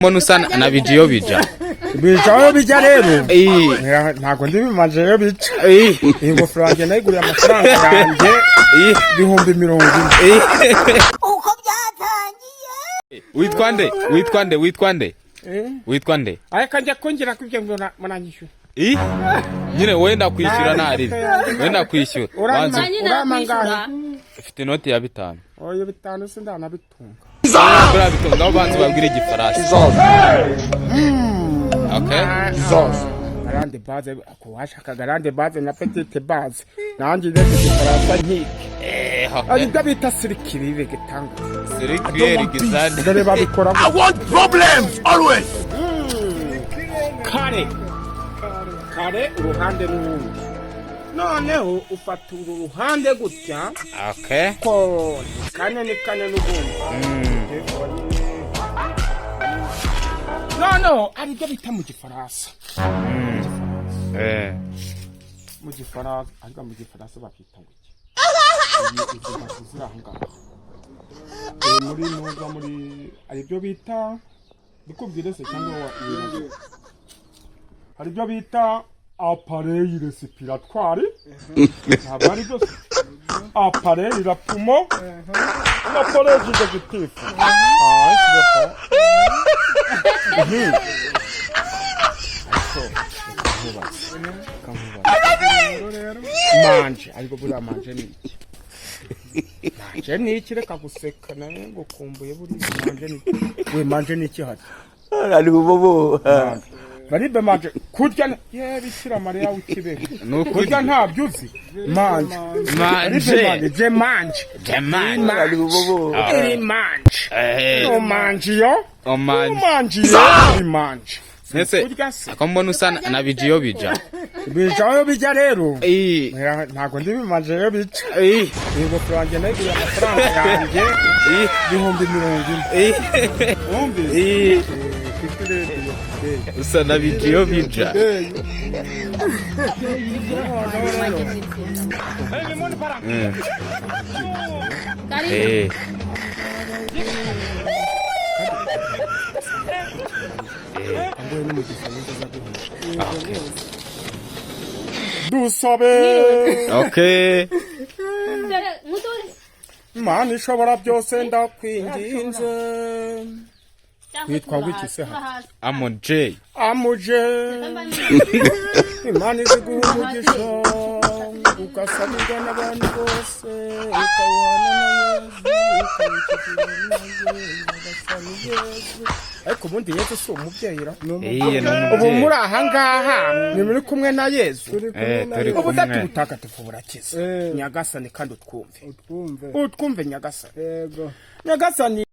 Monusana na Bijiyobija. Bijiyobija rero ntago ndibimanje yo bica ingofero yanjye nayiguriye amafaranga yanjye 1,040. Uko byatangiye. Witwa nde? Ariko njya kongera kubyo ngo mananyishu. Nyine wenda kwishyura ntari. Wenda kwishyura. Uramangara. Ufite inoti ya 5. Oyo 5 sindana bitunga. Bra bitunga ubanze babwire igifaransa. Okay. Grande base kuwashaka grande base na petite base. Nanjye ndetse igifaransa nkiki. Ari bita sirikirire gitanga. Sirikirire gizande. Dore babikora. I want problems always. Kare uruhande n'urundi. Noneho ufata uruhande gutya. Okay. Ko kane n'ubundi. No, ari byo bita mu gifaransa. Mu gifaransa, anga mu gifaransa bakita ngo iki? Muri ari byo bita bikubwire se cyangwa ibintu. Ari byo bita appareil respiratoire. Abari byo appareil la poumon. Appareil digestif. Manje, ariko buri manje ni iki? Manje ni iki reka guseka nawe ngo kumbuye buri manje ni iki? We manje ni iki hati? Ari bobo. Baribe manje kurya ye bikira Mariya ukibeke. Kurya ntabyo uzi. Manje. Je manje. Ari bobo. Iri manje. No manje yo. Manje iri manje. Nese akombona usana na Bijiyobija. Bijiyobija rero ntago ndibimanje yo bica ingofero yanjye nayiguriye amafaranga yanjye 1,040. Usa na Bijiyobija. Dusabe. Okay. Mani ishobora byose ndakwinginze. Witwa wiki se ha? Amuje. Imana iziguha umugisha ukasabirwa n'abantu bose ukawuhana na Yesu ariko ubundi Yesu si umubyeyi ra ubu muri aha ngaha ni muri kumwe na Yesu ubu datubutagatifu burakiza Nyagasani kandi utwumve Nyagasani.